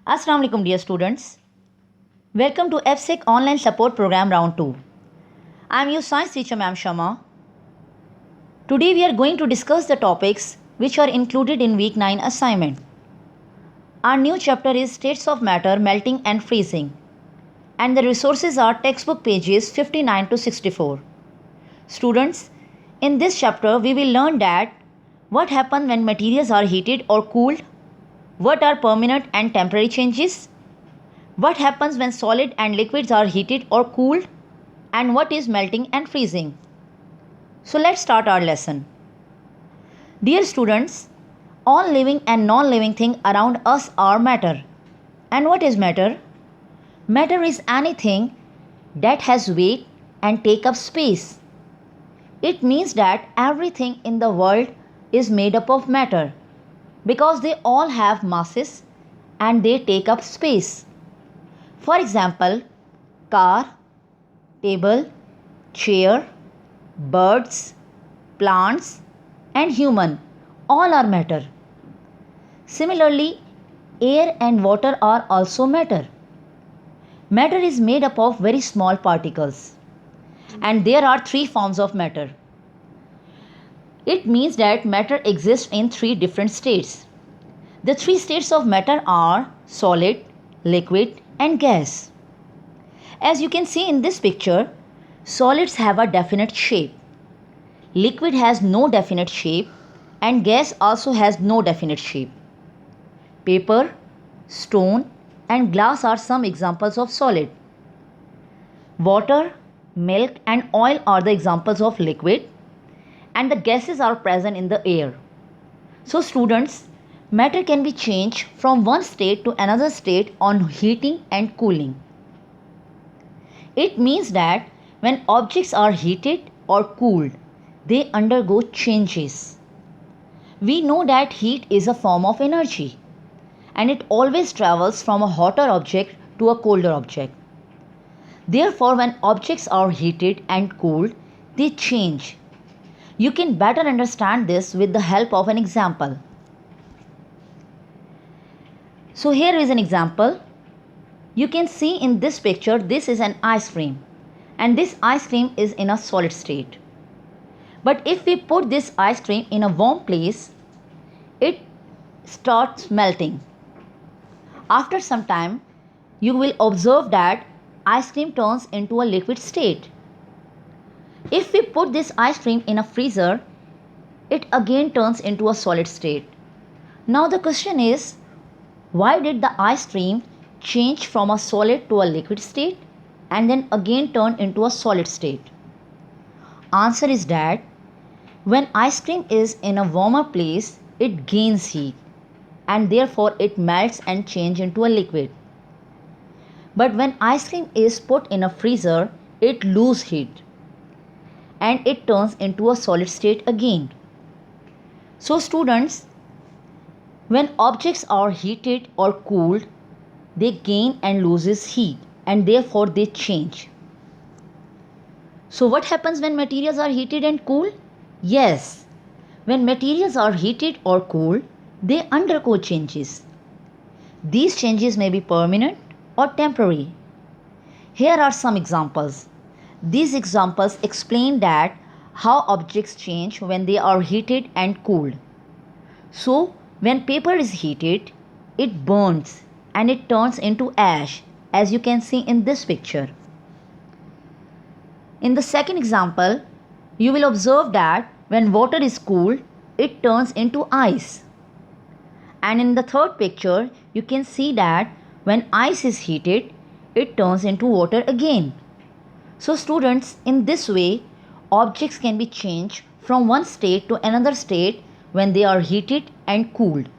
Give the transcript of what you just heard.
Assalamu alaikum dear students. Welcome to FSEC online support program round 2. I am your science teacher Ma'am Shama. Today we are going to discuss the topics which are included in week 9 assignment. Our new chapter is states of matter, melting and freezing, and the resources are textbook pages 59 to 64. Students, in this chapter we will learn that what happens when materials are heated or cooled, what are permanent and temporary changes, what happens when solid and liquids are heated or cooled, and what is melting and freezing. So let's start our lesson. Dear students, all living and non-living things around us are matter. And what is matter? Matter is anything that has weight and take up space. It means that everything in the world is made up of matter because they all have masses and they take up space. For example, car, table, chair, birds, plants and human all are matter. Similarly, air and water are also matter. Matter is made up of very small particles and there are three forms of matter. It means that matter exists in three different states. The three states of matter are solid, liquid and gas. As you can see in this picture, solids have a definite shape. Liquid has no definite shape and gas also has no definite shape. Paper, stone and glass are some examples of solid. Water, milk and oil are the examples of liquid, and the gases are present in the air. So students, matter can be changed from one state to another state on heating and cooling. It means that when objects are heated or cooled, they undergo changes. We know that heat is a form of energy and it always travels from a hotter object to a colder object. Therefore, when objects are heated and cooled, they change. You can better understand this with the help of an example. So here is an example. You can see in this picture, this is an ice cream and this ice cream is in a solid state. But if we put this ice cream in a warm place, it starts melting. After some time, you will observe that ice cream turns into a liquid state. If we put this ice cream in a freezer, it again turns into a solid state. Now the question is, why did the ice cream change from a solid to a liquid state and then again turn into a solid state? Answer is that when ice cream is in a warmer place, it gains heat and therefore it melts and changes into a liquid. But when ice cream is put in a freezer, it loses heat and it turns into a solid state again. So students, when objects are heated or cooled, they gain and loses heat and therefore they change. So what happens when materials are heated and cooled? Yes, when materials are heated or cooled, they undergo changes. These changes may be permanent or temporary. Here are some examples. These examples explain that how objects change when they are heated and cooled. So, when paper is heated, it burns and it turns into ash, as you can see in this picture. In the second example, you will observe that when water is cooled, it turns into ice. And in the third picture, you can see that when ice is heated, it turns into water again. So students, in this way, objects can be changed from one state to another state when they are heated and cooled.